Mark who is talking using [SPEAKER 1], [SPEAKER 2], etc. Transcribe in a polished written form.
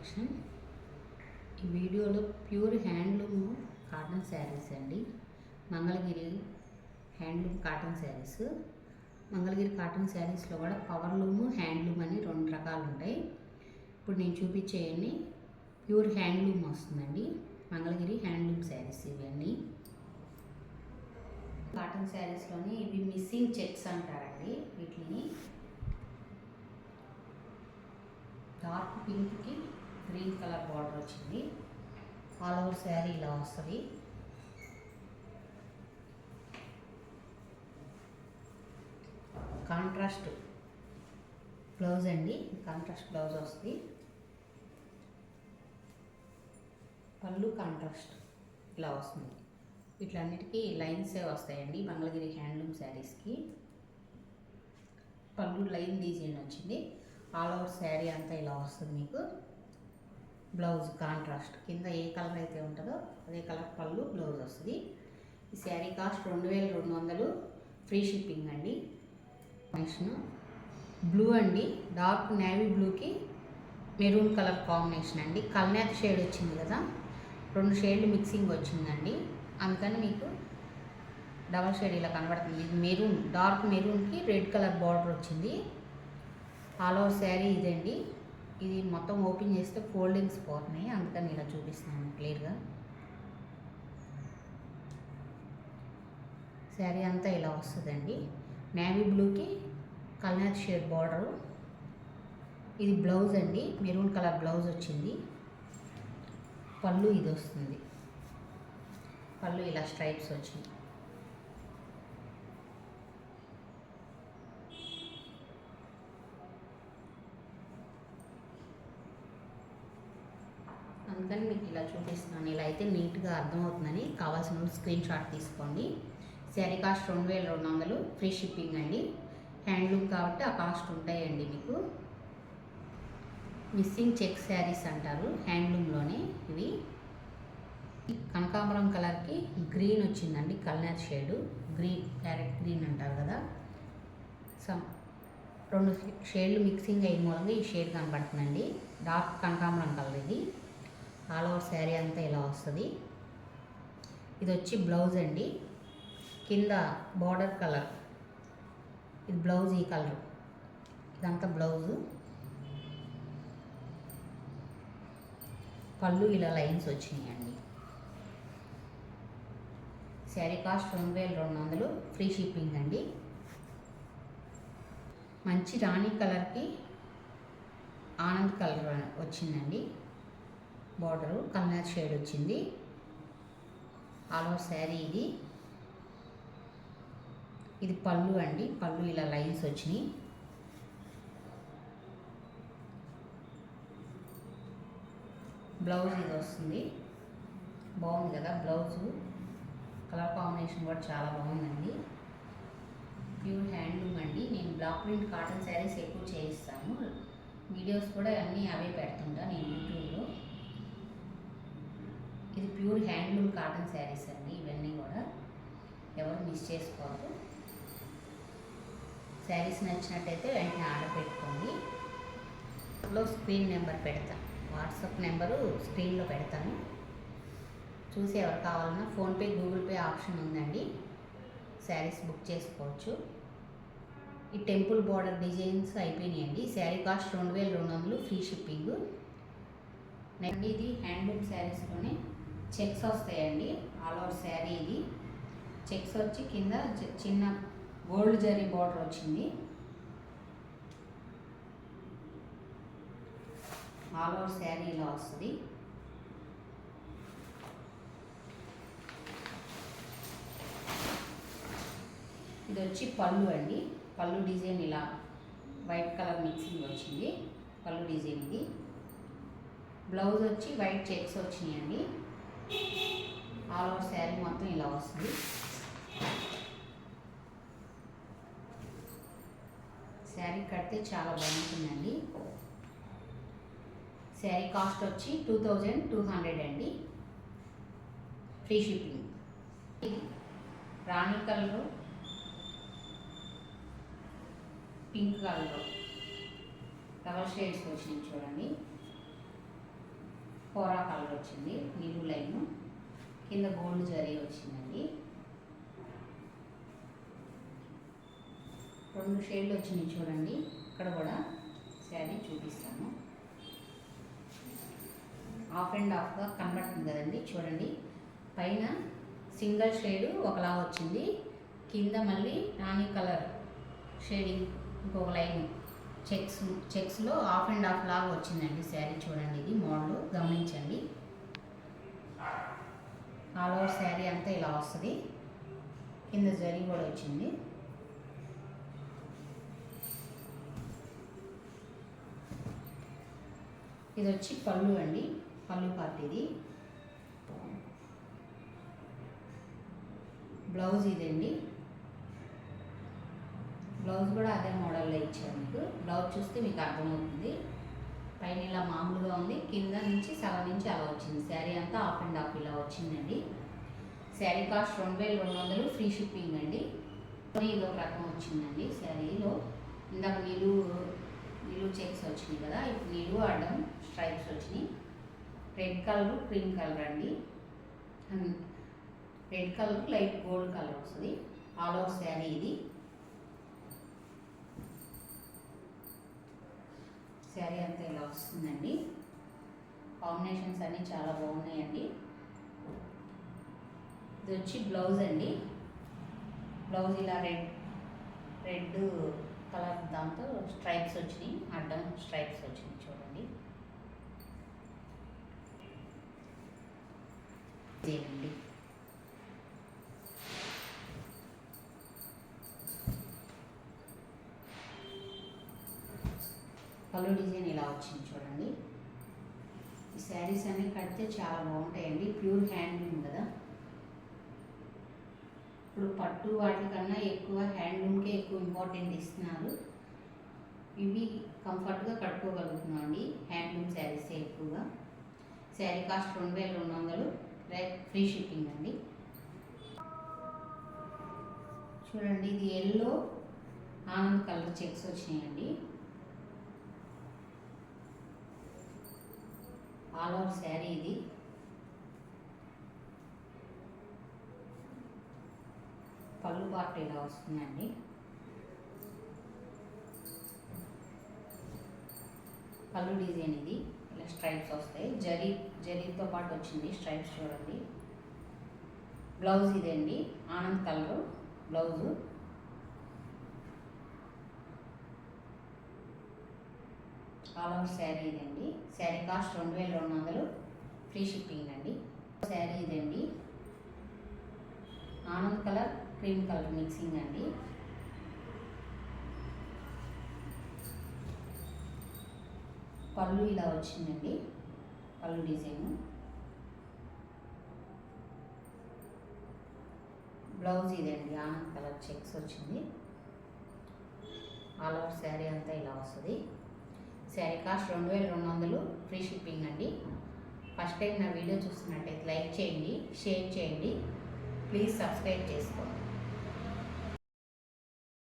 [SPEAKER 1] Collection. ఈ వీడియోలో pure handloom cotton saris అండి. Mangalagiri handloom cotton saris. Mangalagiri cotton శారీస్లో కూడా పవర్లూమ్ హ్యాండ్లూమ్ అని రెండు రకాలు ఉంటాయి. ఇప్పుడు నేను చూపించేవన్నీ ప్యూర్ హ్యాండ్లూమ్ వస్తుందండి. మంగళగిరి హ్యాండ్లూమ్ శారీస్ ఇవన్నీ. కాటన్ శారీస్లోని ఇవి మిస్సింగ్ చెక్స్ అంటారండి. వీటిని డార్క్ పింక్కి గ్రీన్ కలర్ బార్డర్ వచ్చింది. ఆల్ ఓవర్ శారీ ఇలా వస్తుంది. కాంట్రాస్ట్ బ్లౌజ్ అండి. కాంట్రాస్ట్ బ్లౌజ్ వస్తుంది. పళ్ళు కాంట్రాస్ట్ ఇలా వస్తుంది. వీటిలన్నిటికీ లైన్సే వస్తాయండి. మంగళగిరి హ్యాండ్లూమ్ శారీస్కి పళ్ళు లైన్ డిజైన్ వచ్చింది. ఆల్ ఓవర్ శారీ అంతా ఇలా వస్తుంది. మీకు బ్లౌజ్ కాంట్రాస్ట్ కింద ఏ కలర్ అయితే ఉంటుందో అదే కలర్ పళ్ళు బ్లౌజ్ వస్తుంది. ఈ శారీ కాస్ట్ 2200, ఫ్రీ షిప్పింగ్ అండి. కాంబినేషన్ బ్లూ అండి. డార్క్ నేవీ బ్లూకి మెరూన్ కలర్ కాంబినేషన్ అండి. కల్నేత షేడ్ వచ్చింది కదా, 2 షేడ్లు మిక్సింగ్ వచ్చిందండి. అందుకని మీకు డబల్ షేడ్ ఇలా కనబడుతుంది. ఇది మెరూన్, డార్క్ మెరూన్కి రెడ్ కలర్ బార్డర్ వచ్చింది. ఆల్ ఓవర్ శారీ ఇదండి. ఇది మొత్తం ఓపెన్ చేస్తే ఫోల్డింగ్స్ పోతున్నాయి, అందుకని ఇలా చూపిస్తున్నాను క్లియర్గా. శారీ అంతా ఇలా వస్తుందండి. నేవీ బ్లూకి కల్నేత షేడ్ బార్డరు. ఇది బ్లౌజ్ అండి. మెరూన్ కలర్ బ్లౌజ్ వచ్చింది. పళ్ళు ఇది వస్తుంది. పళ్ళు ఇలా స్ట్రైప్స్ వచ్చింది. అందుకని మీకు ఇలా చూపిస్తున్నాను. ఇలా అయితే నీట్గా అర్థమవుతుందని కావాల్సిన స్క్రీన్ షాట్ తీసుకోండి. శారీ కాస్ట్ 2200, ఫ్రీ షిప్పింగ్ అండి. హ్యాండ్లూమ్ కాబట్టి ఆ కాస్ట్ ఉంటాయండి మీకు. మిస్సింగ్ చెక్ శారీస్ అంటారు హ్యాండ్లూమ్లోనే ఇవి. కనకాంబరం కలర్కి గ్రీన్ వచ్చిందండి. కల్నేత షేడు గ్రీన్, క్యారెట్ గ్రీన్ అంటారు కదా. 2 షేడ్లు మిక్సింగ్ అయిన మూలంగా ఈ షేడ్ కనబడుతుందండి. డార్క్ కనకాంబరం కలర్ ఇది. ఆల్ ఓవర్ శారీ అంతా ఇలా వస్తుంది. ఇది వచ్చి బ్లౌజ్ అండి. కింద బార్డర్ కలర్, ఇది బ్లౌజ్. ఈ కలర్ ఇదంతా బ్లౌజు. పళ్ళు ఇలా లైన్స్ వచ్చినాయండి. శారీ కాస్ట్ 2200, ఫ్రీ షిప్పింగ్ అండి. మంచి రాణి కలర్కి ఆనంద్ కలర్ వచ్చిందండి. బార్డరు కల్నేత షేడ్ వచ్చింది. ఆల్ ఓవర్ శారీ ఇది. ఇది పళ్ళు అండి. పళ్ళు ఇలా లైన్స్ వచ్చినాయి. బ్లౌజ్ ఇది వస్తుంది. బాగుంది కదా బ్లౌజు. కలర్ కాంబినేషన్ కూడా చాలా బాగుందండి. ప్యూర్ హ్యాండ్లూమ్ అండి. నేను బ్లాక్ ప్రింట్ కాటన్ శారీస్ ఎక్కువ చేయిస్తాను. వీడియోస్ కూడా అన్నీ అవే పెడుతుంటా నేను యూట్యూబ్లో. ఇది ప్యూర్ హ్యాండ్లూమ్ కాటన్ శారీస్ అండి. ఇవన్నీ కూడా ఎవరు మిస్ చేసుకోవద్దు. శారీస్ నచ్చినట్టయితే వెంటనే ఆర్డర్ పెట్టుకోండి. లో స్క్రీన్ నెంబర్ పెడతాను, వాట్సాప్ నెంబరు స్క్రీన్లో పెడతాను. చూసి ఎవరు కావాలన్నా ఫోన్పే, గూగుల్ పే ఆప్షన్ ఉందండి. శారీస్ బుక్ చేసుకోవచ్చు. ఈ టెంపుల్ బార్డర్ డిజైన్స్ అయిపోయినాయండి. Sari cost 2200, free shipping. Next ఇది హ్యాండ్లూమ్ శారీస్లోనే చెక్స్ వస్తాయండి. ఆల్ ఓవర్ శారీ ఇది. చెక్స్ వచ్చి కింద చిన్న గోల్డ్ జరీ బార్డర్ వచ్చింది. ఆల్ ఓవర్ శారీ ఇలా వస్తుంది. ఇది వచ్చి పళ్ళు అండి. పళ్ళు డిజైన్ ఇలా వైట్ కలర్ మిక్సింగ్ వచ్చింది. పళ్ళు డిజైన్ ఇది. బ్లౌజ్ వచ్చి వైట్ చెక్స్ వచ్చినాయండి. ఆల్ ఓవర్ శారీ మొత్తం ఇలా వస్తుంది. శారీ కడితే చాలా బాగుంటుందండి. శారీ కాస్ట్ వచ్చి 2200 అండి, ఫ్రీ షిప్పింగ్. ఇది రాణి colour, pink colour double shades వచ్చినాయి చూడండి. కోరా కలర్ వచ్చింది, నీళ్ళు లైన్, కింద గోల్డ్ జరీ వచ్చిందండి. 2 షేడ్లు వచ్చినాయి చూడండి. ఇక్కడ కూడా శారీ చూపిస్తాను. హాఫ్ అండ్ హాఫ్గా కనబడుతుంది కదండి, చూడండి. పైన సింగిల్ షేడ్ ఒకలా వచ్చింది, కింద మళ్ళీ రాణి కలర్ షేడింగ్ ఇంకొక లైన్ చెక్స్లో హాఫ్ అండ్ హాఫ్ లాగా వచ్చిందండి శారీ. చూడండి, ఇది మోడల్ గమనించండి. ఆల్ ఓవర్ శారీ అంతా ఇలా వస్తుంది, కింద జరీ కూడా వచ్చింది. ఇది వచ్చి పళ్ళు అండి, పళ్ళు పార్ట్ ఇది. బ్లౌజ్ ఇదండి, బ్లౌజ్ కూడా అదే మోడల్లో ఇచ్చారు మీకు. బ్లౌజ్ చూస్తే మీకు అర్థమవుతుంది. పైన ఇలా మామూలుగా ఉంది, కింద నుంచి సగం నుంచి అలా వచ్చింది. శారీ అంతా హాఫ్ అండ్ హాఫ్ ఇలా వచ్చిందండి. శారీ కాస్ట్ 2200, ఫ్రీ షిప్పింగ్ అండి. ఇది ఒక రకం వచ్చిందండి శారీలో. ఇందాక నిలువు చెక్స్ వచ్చినాయి కదా, ఇప్పుడు నిలువు అడ్డం స్ట్రైప్స్ వచ్చినాయి. రెడ్ కలర్, క్రీమ్ కలర్ అండి. Red colour light gold colour వస్తుంది. ఆల్ ఓవర్ శారీ ఇది. శారీ అంతా ఇలా వస్తుందండి. కాంబినేషన్స్ అన్నీ చాలా బాగున్నాయండి. ఇది వచ్చి బ్లౌజ్ అండి. బ్లౌజ్ ఇలా రెడ్ కలర్ దాంతో స్ట్రైప్స్ వచ్చినాయి, అడ్డం స్ట్రైప్స్ వచ్చినాయి చూడండి. ఇదేనండి. పళ్ళు డిజైన్ ఇలా వచ్చింది చూడండి. ఈ శారీస్ అన్నీ కడితే చాలా బాగుంటాయండి. ప్యూర్ హ్యాండ్లూమ్ కదా. ఇప్పుడు పట్టు వాటికన్నా ఎక్కువ హ్యాండ్లూమ్కే ఎక్కువ ఇంపార్టెంట్ ఇస్తున్నారు. ఇవి కంఫర్ట్గా కట్టుకోగలుగుతున్నాం అండి, హ్యాండ్లూమ్ శారీసే ఎక్కువగా. శారీ కాస్ట్ 2200, ఫ్రీ షిప్పింగ్ అండి. చూడండి, ఇది ఎల్లో ఆనంద్ కలర్ చెక్స్ వచ్చినాయండి. ఆల్ ఓవర్ శారీ ఇది. పళ్ళు పార్ట్ ఇలా వస్తుందండి. పళ్ళు డిజైన్ ఇది, ఇలా స్ట్రైప్స్ వస్తాయి. జరీతో పాటు వచ్చింది స్ట్రైప్స్ చూడండి. బ్లౌజ్ ఇదండి, Anand colour blouse. All over sari ఇదండి. శారీ కాస్ట్ 2200, ఫ్రీ షిప్పింగ్ అండి. శారీ ఇదండి, Anand colour cream colour mixing అండి. పళ్ళు ఇలా వచ్చిందండి, పళ్ళు డిజైను. బ్లౌజ్ ఇదండి, ఆనంద్ కలర్ చెక్స్ వచ్చింది. ఆల్ ఓవర్ శారీ అంతా ఇలా వస్తుంది. శారీ కాస్ట్ 2200, ఫ్రీ షిప్పింగ్ అండి. ఫస్ట్ టైం నా వీడియో చూస్తున్నట్టయితే లైక్ చేయండి, షేర్ చేయండి, ప్లీజ్ సబ్స్క్రైబ్ చేసుకోండి.